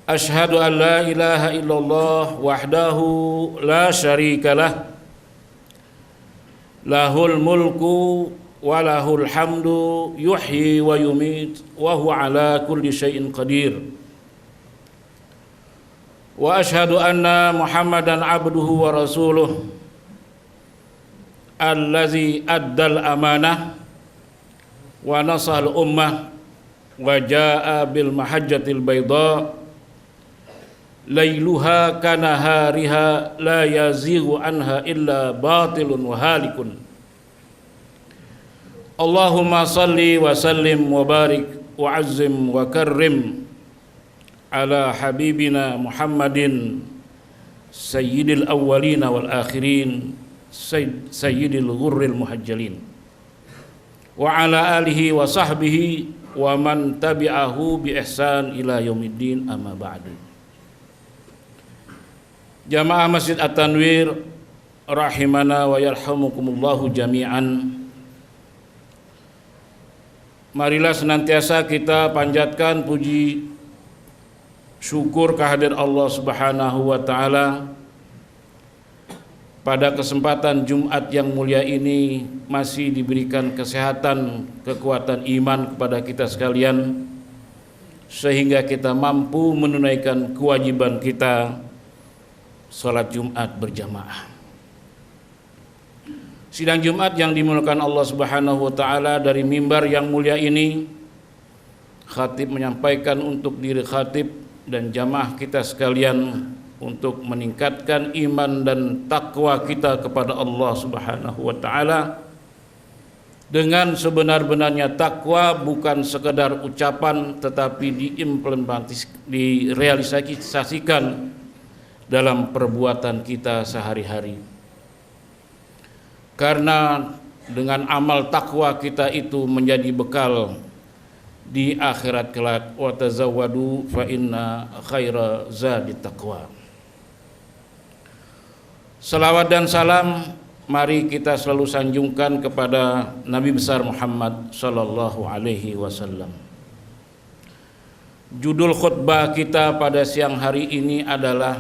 Asyhadu an la ilaha illallah wahdahu la syarikalah lahul mulku wa lahul hamdu yuhyi wa yumit wa huwa ala kulli syai'in qadir. Wa asyhadu anna Muhammadan abduhu wa rasuluh allazi addal amanah wa nasahal ummah wa jaa bil mahajjatil bayda lailuha kanahariha la yazighu anha illa batilun wa halikun. Allahumma salli wa sallim wa barik wa azzim wa karrim ala habibina Muhammadin sayyidil awwalina wal akhirin sayyidil ghurril muhajjalin wa ala alihi wa sahbihi wa man tabi'ahu bi ihsan ila yaumiddin, amma ba'du. Jamaah Masjid At-Tanwir rahimana wa yarhamukumullahu jami'an. Marilah senantiasa kita panjatkan puji syukur kehadirat Allah Subhanahu wa taala. Pada kesempatan Jumat yang mulia ini masih diberikan kesehatan, kekuatan iman kepada kita sekalian, sehingga kita mampu menunaikan kewajiban kita salat Jumat berjamaah. Sidang Jumat yang dimuliakan Allah Subhanahu wa taala, dari mimbar yang mulia ini khatib menyampaikan untuk diri khatib dan jamaah kita sekalian untuk meningkatkan iman dan takwa kita kepada Allah Subhanahu wa taala. Dengan sebenar-benarnya takwa bukan sekedar ucapan, tetapi direalisasikan dalam perbuatan kita sehari-hari. Karena dengan amal takwa kita itu menjadi bekal di akhirat kelak. Wa tazawwadu fa inna khaira zadit taqwa. Salawat dan salam mari kita selalu sanjungkan kepada Nabi besar Muhammad sallallahu alaihi wasallam. Judul khutbah kita pada siang hari ini adalah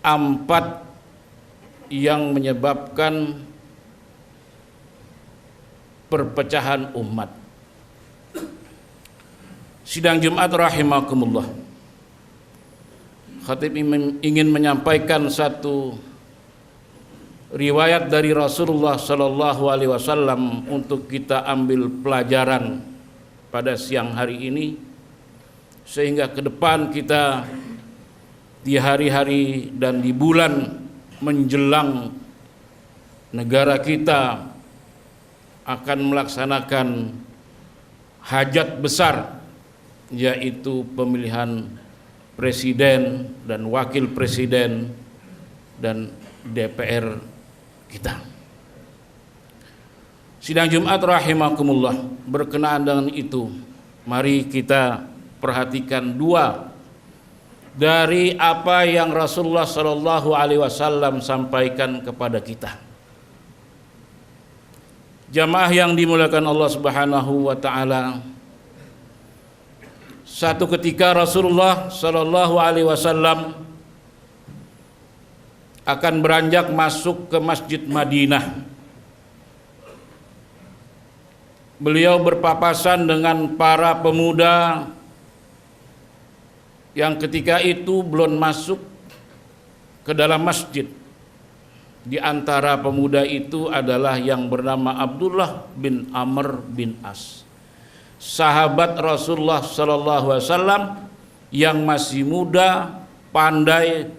4 yang menyebabkan perpecahan umat. Sidang Jumat rahimakumullah, khatib ingin menyampaikan satu riwayat dari Rasulullah sallallahu alaihi wasallam untuk kita ambil pelajaran pada siang hari ini, sehingga ke depan kita di hari-hari dan di bulan menjelang negara kita akan melaksanakan hajat besar, yaitu pemilihan presiden dan wakil presiden dan DPR kita. Sidang Jumat rahimakumullah, berkenaan dengan itu mari kita perhatikan 2 dari apa yang Rasulullah sallallahu alaihi wasallam sampaikan kepada kita. Jamaah yang dimuliakan Allah Subhanahu wa taala, satu ketika Rasulullah sallallahu alaihi wasallam akan beranjak masuk ke Masjid Madinah. Beliau berpapasan dengan para pemuda yang ketika itu belum masuk ke dalam masjid. Di antara pemuda itu adalah yang bernama Abdullah bin Amr bin As, sahabat Rasulullah sallallahu alaihi wasallam yang masih muda, pandai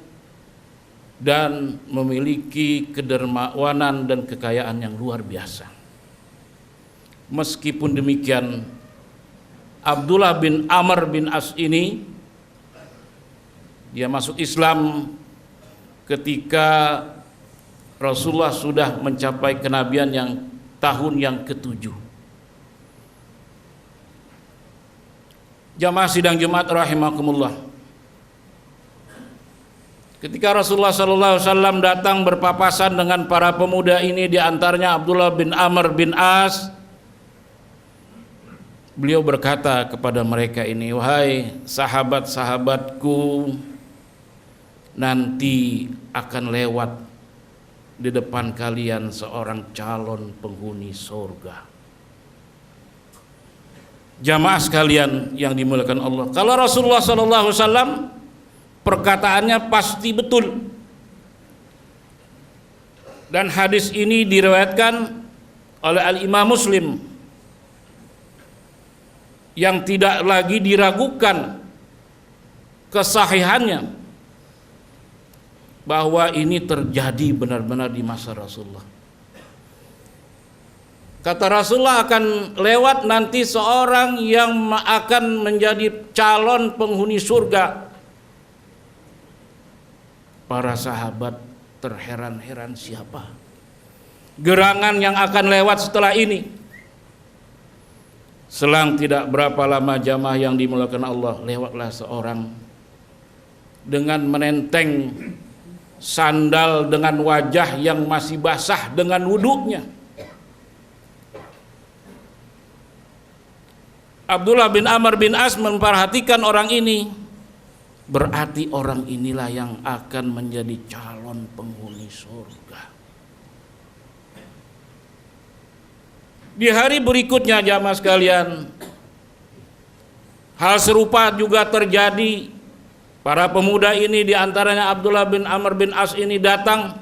dan memiliki kedermawanan dan kekayaan yang luar biasa. Meskipun demikian, Abdullah bin Amr bin As ini dia masuk Islam ketika Rasulullah sudah mencapai kenabian yang tahun yang ke-7. Jamaah sidang Jumat rahimakumullah, ketika Rasulullah SAW datang berpapasan dengan para pemuda ini, di antaranya Abdullah bin Amr bin As, beliau berkata kepada mereka ini, wahai sahabat-sahabatku, nanti akan lewat di depan kalian seorang calon penghuni surga. Jamaah sekalian yang dimuliakan Allah, kalau Rasulullah SAW perkataannya pasti betul. Dan hadis ini diriwayatkan oleh Al-Imam Muslim yang tidak lagi diragukan kesahihannya, bahwa ini terjadi benar-benar di masa Rasulullah. Kata Rasulullah, akan lewat nanti seorang yang akan menjadi calon penghuni surga. Para sahabat terheran-heran, siapa gerangan yang akan lewat setelah ini? Selang tidak berapa lama, jamaah yang dimuliakan Allah, lewatlah seorang dengan menenteng sandal dengan wajah yang masih basah dengan wuduknya. Abdullah bin Amr bin As memperhatikan orang ini. Berarti orang inilah yang akan menjadi calon penghuni surga. Di hari berikutnya, jamaah sekalian, hal serupa juga terjadi. Para pemuda ini, diantaranya Abdullah bin Amr bin As ini datang.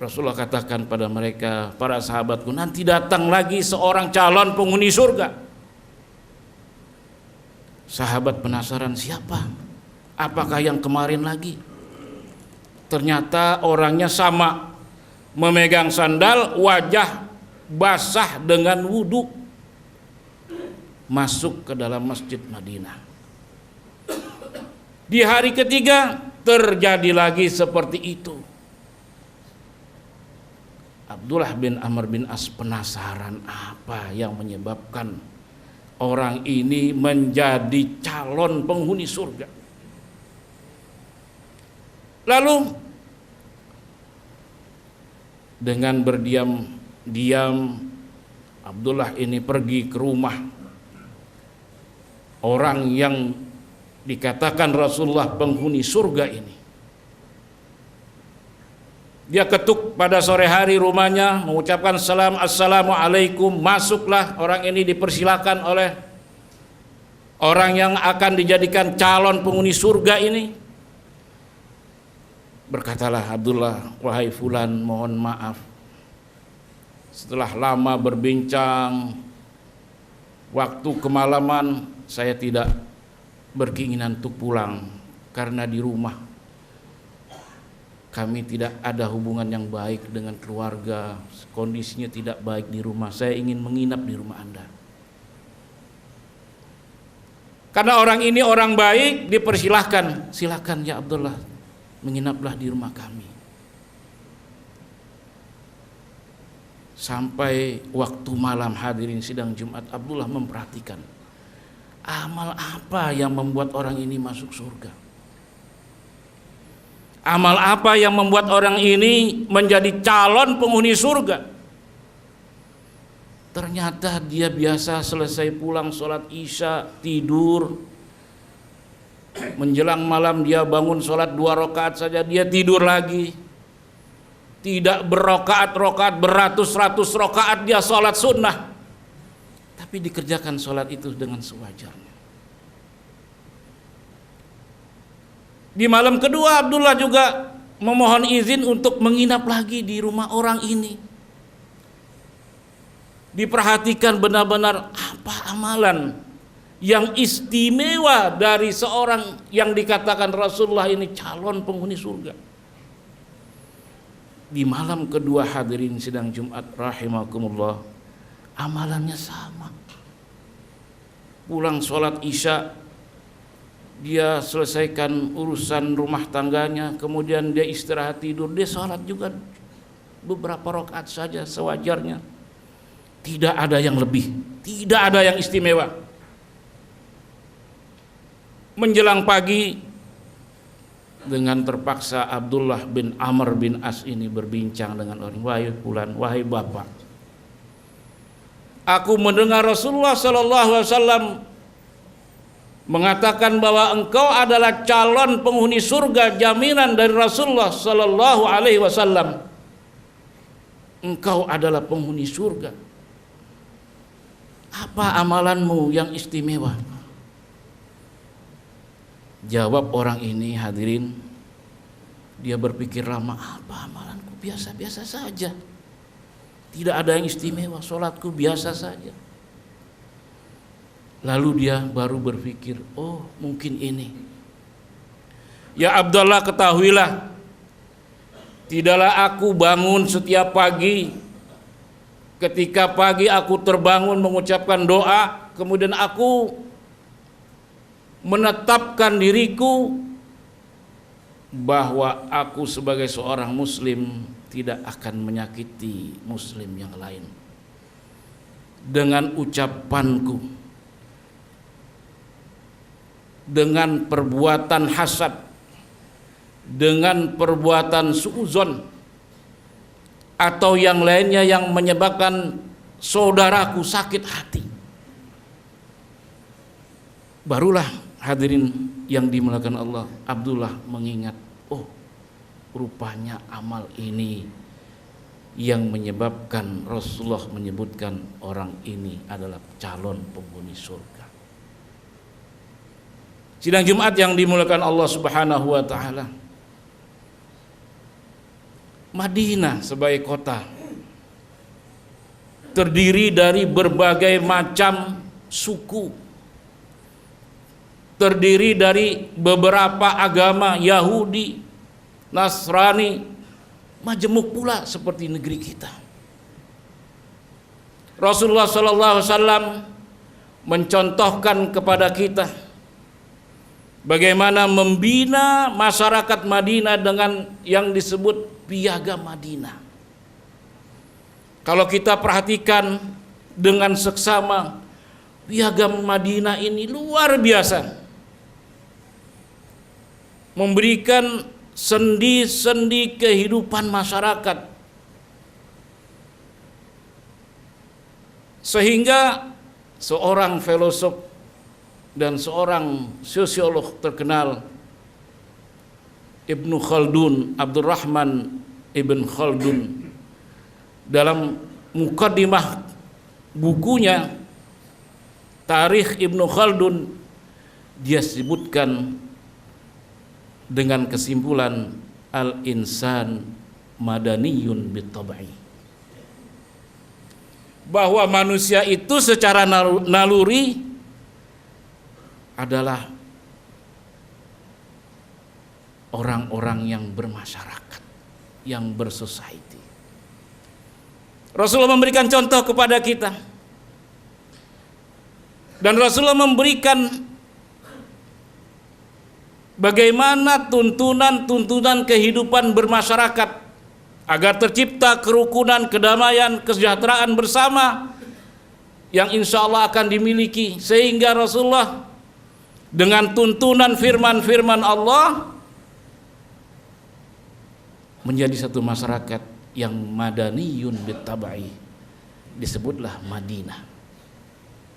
Rasulullah katakan pada mereka, para sahabatku, nanti datang lagi seorang calon penghuni surga. Sahabat penasaran, siapa? Apakah yang kemarin lagi? Ternyata orangnya sama, memegang sandal, wajah basah dengan wudhu, masuk ke dalam masjid Madinah. Di hari ketiga terjadi lagi seperti itu. Abdullah bin Amr bin As penasaran, apa yang menyebabkan orang ini menjadi calon penghuni surga. Lalu dengan berdiam-diam Abdullah ini pergi ke rumah orang yang dikatakan Rasulullah penghuni surga ini. Dia ketuk pada sore hari rumahnya, mengucapkan salam, assalamualaikum. Masuklah orang ini, dipersilakan oleh orang yang akan dijadikan calon penghuni surga ini. Berkatalah Abdullah, wahai fulan, mohon maaf. Setelah lama berbincang, waktu kemalaman, saya tidak berkeinginan untuk pulang karena di rumah kami tidak ada hubungan yang baik dengan keluarga, kondisinya tidak baik di rumah. Saya ingin menginap di rumah Anda. Karena orang ini orang baik, dipersilahkan. Silakan ya Abdullah, menginaplah di rumah kami. Sampai waktu malam hadirin sidang Jumat, Abdullah memperhatikan amal apa yang membuat orang ini masuk surga. Amal apa yang membuat orang ini menjadi calon penghuni surga? Ternyata dia biasa selesai pulang sholat isya, tidur. Menjelang malam dia bangun sholat 2 rakaat saja, dia tidur lagi. Tidak berrokaat-rokaat, beratus-ratus rokaat dia sholat sunnah. Tapi dikerjakan sholat itu dengan sewajarnya. Di malam kedua Abdullah juga memohon izin untuk menginap lagi di rumah orang ini. Diperhatikan benar-benar apa amalan yang istimewa dari seorang yang dikatakan Rasulullah ini calon penghuni surga. Di malam kedua hadirin sidang Jumat rahimakumullah, amalannya sama. Pulang sholat isya, dia selesaikan urusan rumah tangganya, kemudian dia istirahat tidur, dia sholat juga beberapa rakaat saja sewajarnya. Tidak ada yang lebih, tidak ada yang istimewa. Menjelang pagi, dengan terpaksa Abdullah bin Amr bin As ini berbincang dengan orang, wahai fulan, wahai bapak, Aku mendengar Rasulullah sallallahu alaihi wasallam mengatakan bahwa engkau adalah calon penghuni surga, jaminan dari Rasulullah sallallahu alaihi wasallam. Engkau adalah penghuni surga. Apa amalanmu yang istimewa? Jawab orang ini, hadirin, dia berpikir lama, apa amalanku? Biasa-biasa saja. Tidak ada yang istimewa, sholatku biasa saja. Lalu dia baru berpikir, oh mungkin ini. Ya Abdullah, ketahuilah, tidaklah aku bangun setiap pagi. Ketika pagi aku terbangun mengucapkan doa, kemudian aku menetapkan diriku bahwa aku sebagai seorang muslim tidak akan menyakiti muslim yang lain dengan ucapanku, dengan perbuatan hasad, dengan perbuatan suudzon, atau yang lainnya yang menyebabkan saudaraku sakit hati. Barulah, hadirin yang dimuliakan Allah, Abdullah mengingat, oh rupanya amal ini yang menyebabkan Rasulullah menyebutkan orang ini adalah calon penghuni surga. Sidang Jumat yang dimuliakan Allah Subhanahu wa taala, Madinah sebagai kota terdiri dari berbagai macam suku, terdiri dari beberapa agama, Yahudi, Nasrani, majemuk pula seperti negeri kita. Rasulullah sallallahu alaihi wasallam mencontohkan kepada kita bagaimana membina masyarakat Madinah dengan yang disebut piagam Madinah. Kalau kita perhatikan dengan seksama, piagam Madinah ini luar biasa, memberikan sendi-sendi kehidupan masyarakat, sehingga seorang filosof dan seorang sosiolog terkenal, Ibnu Khaldun, Abdurrahman Ibn Khaldun, dalam mukaddimah bukunya Tarikh Ibnu Khaldun, dia sebutkan dengan kesimpulan al-insan madaniyun bitab'i, bahwa manusia itu secara naluri adalah orang-orang yang bermasyarakat, yang bersosiety. Rasulullah memberikan contoh kepada kita, dan Rasulullah memberikan bagaimana tuntunan kehidupan bermasyarakat agar tercipta kerukunan, kedamaian, kesejahteraan bersama yang insya Allah akan dimiliki, sehingga Rasulullah dengan tuntunan firman-firman Allah menjadi satu masyarakat yang madaniyun bitab'i, disebutlah Madinah,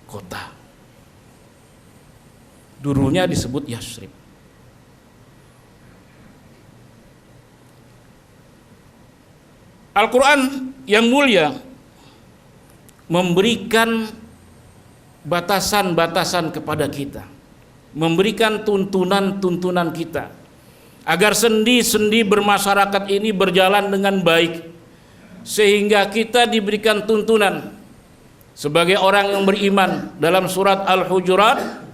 kota. Dulunya disebut Yasrib. Al-Quran yang mulia memberikan batasan-batasan kepada kita, memberikan tuntunan-tuntunan kita agar sendi-sendi bermasyarakat ini berjalan dengan baik, sehingga kita diberikan tuntunan sebagai orang yang beriman. Dalam surat Al-Hujurat,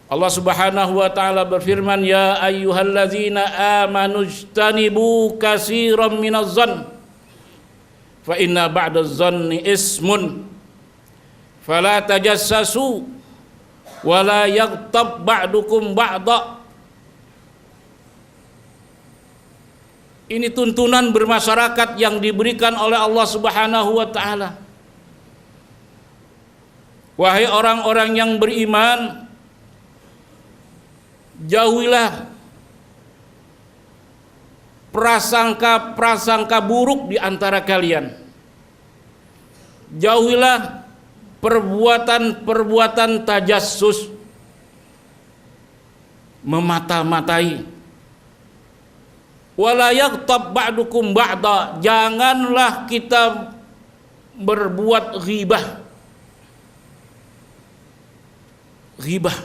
Allah Subhanahu wa taala berfirman, ya ayyuhallazina amanu ijtanibu katsiran minadh-dhann fa inna ba'dadh-dhanni ismun fala tajassasu wa la yaghtab ba'dukum ba'dha. Ini tuntunan bermasyarakat yang diberikan oleh Allah Subhanahu wa taala. Wahai orang-orang yang beriman, jauhilah prasangka-prasangka buruk di antara kalian. Jauhilah perbuatan-perbuatan tajassus, memata-matai. Wala yaghtab ba'dukum ba'da, janganlah kita berbuat ghibah. Ghibah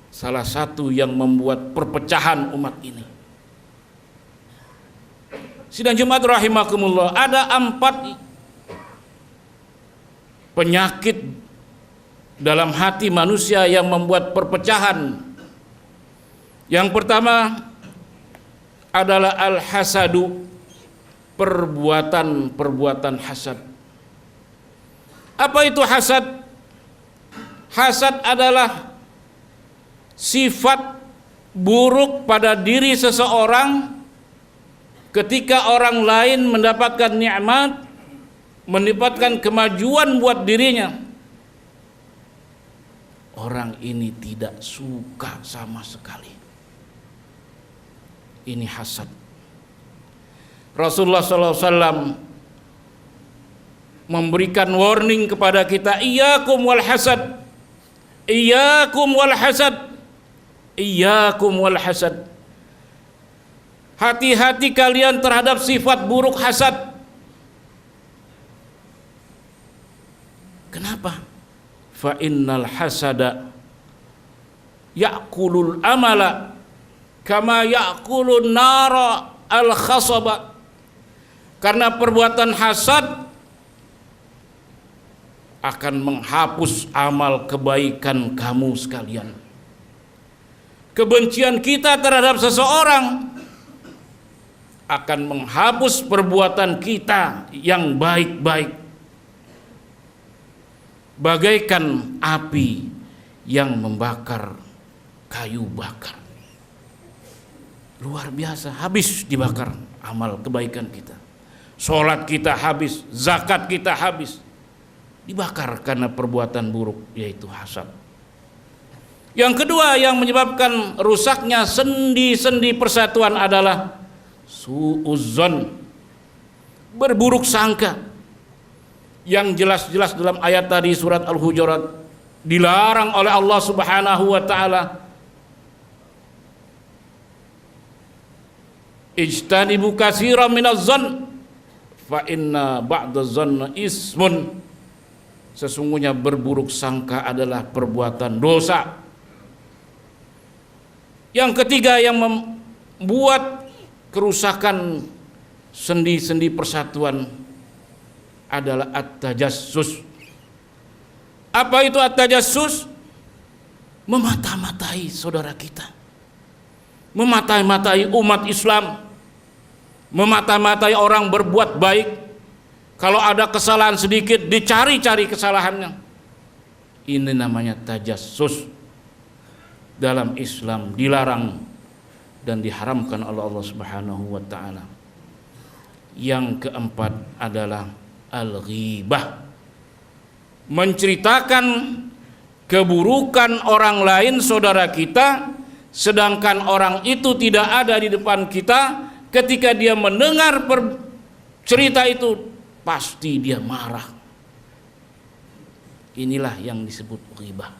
salah satu yang membuat perpecahan umat ini. Sidang Jumat rahimakumullah, ada 4 penyakit dalam hati manusia yang membuat perpecahan. Yang pertama adalah al-hasadu, perbuatan hasad. Apa itu hasad? Hasad adalah sifat buruk pada diri seseorang ketika orang lain mendapatkan nikmat, mendapatkan kemajuan buat dirinya. Orang ini tidak suka sama sekali. Ini hasad. Rasulullah SAW memberikan warning kepada kita, iyyakum wal hasad, iyyakum wal hasad, iyyakum wal hasad. Hati-hati kalian terhadap sifat buruk hasad. Kenapa? Fa innal hasada ya'kulul amala kama ya'kulun nara al-khasaba. Karena perbuatan hasad akan menghapus amal kebaikan kamu sekalian. Kebencian kita terhadap seseorang akan menghapus perbuatan kita yang baik-baik, bagaikan api yang membakar kayu bakar. Luar biasa, habis dibakar amal kebaikan kita. Sholat kita habis, zakat kita habis, dibakar karena perbuatan buruk, yaitu hasad. Yang kedua yang menyebabkan rusaknya sendi-sendi persatuan adalah su'uzzon, berburuk sangka. Yang jelas-jelas dalam ayat tadi surat Al-Hujurat dilarang oleh Allah Subhanahu wa taala. Ijtanibu katsiran minaz zon fa inna ba'daz zon ismun. Sesungguhnya berburuk sangka adalah perbuatan dosa. Yang ketiga yang membuat kerusakan sendi-sendi persatuan adalah at-tajassus. Apa itu at-tajassus? Memata-matai saudara kita, memata-matai umat Islam, memata-matai orang berbuat baik. Kalau ada kesalahan sedikit, dicari-cari kesalahannya. Ini namanya tajassus. Dalam Islam dilarang dan diharamkan oleh Allah Subhanahu wa taala. Yang keempat adalah al-ghibah, menceritakan keburukan orang lain saudara kita, sedangkan orang itu tidak ada di depan kita. Ketika dia mendengar cerita itu, pasti dia marah. Inilah yang disebut ghibah.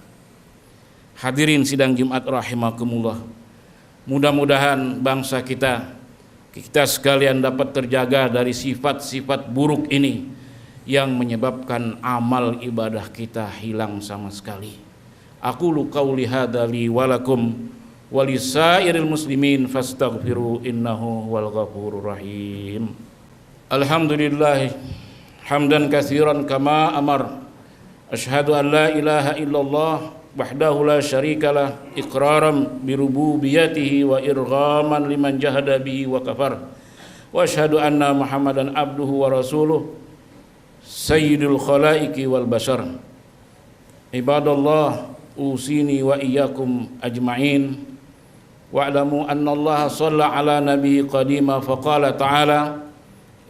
Hadirin sidang Jumat rahimakumullah, mudah-mudahan bangsa kita sekalian dapat terjaga dari sifat-sifat buruk ini yang menyebabkan amal ibadah kita hilang sama sekali. Aqulu qauli hadza li wa lakum wa lisairil muslimin fastaghfiru innahu wal ghafurur rahim. Alhamdulillah hamdan katsiran kama amar. Asyhadu an la ilaha illallah wahdahu la syarikalah iqraran bi rububiyyatihi wa irghaman liman jahada bihi wa kafar. Wa asyhadu anna Muhammadan abduhu wa rasuluh sayyidul khalaiqi wal bashar. Ibadallah, usini wa iyyakum ajma'in. Wa'lamu anna Allah shalla ala nabi qadima faqala ta'ala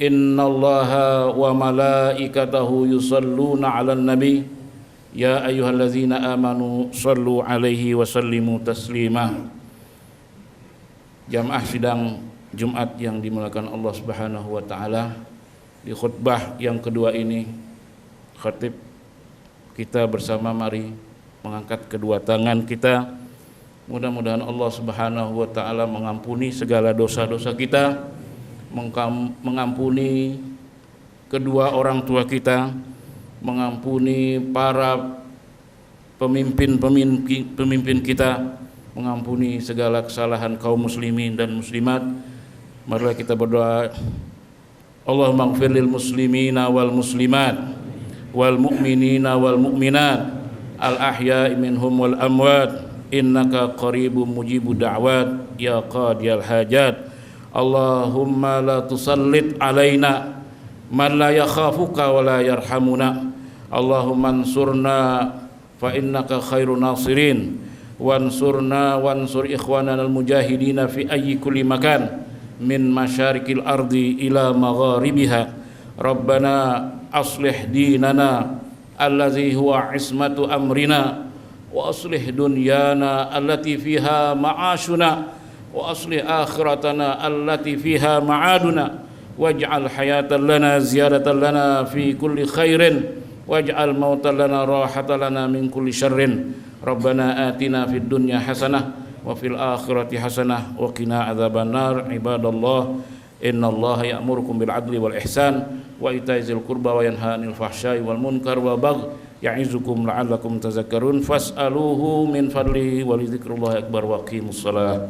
innallaha wa malaikatahu yusalluna 'alan nabi ya ayyuhallazina amanu sallu 'alaihi wa sallimu taslima. Jamaah sidang Jumat yang dimuliakan Allah Subhanahu wa taala, di khutbah yang kedua ini khatib kita bersama mari mengangkat kedua tangan kita. Mudah-mudahan Allah Subhanahu wa taala mengampuni segala dosa-dosa kita, mengampuni kedua orang tua kita, mengampuni para pemimpin kita, mengampuni segala kesalahan kaum muslimin dan muslimat. Marilah kita berdoa. Allahumma ighfir lil muslimina wal muslimat wal mu'minina wal mu'minat al ahya'i minhum wal amwat innaka qaribun mujibud da'wat ya qadiyal hajat. Allahumma la tusallit alaina man la yakhafuka wa la yarhamuna. Allahumma ansurna fa innaka khairun nasirin wansurna wansur ikhwanana al-mujahidina fi ayyi kulli makan min masyarikil ardi ila magharibiha. Rabbana aslih dinana allazi huwa ismatu amrina wa aslih dunyana allati fiha ma'ashuna wa aslih akhiratana allati fiha ma'aduna waj'al hayatan lana ziyadatan lana fi kulli khairin waj'al mautan lana rahatan lana min kulli syarrin. Rabbana atina fid dunya hasanah wa fil akhirati hasanah wa qina adzabannar. Ibadallah, innallaha ya'murukum bil adli wal ihsan wa ita'i dzil qurba wa yanha 'anil fahsya'i wal munkar wa baghi ya'izukum la'allakum tadhakkarun. Fas'aluhu min fadlihi wa li dzikrillahi akbar wa aqimus shalah.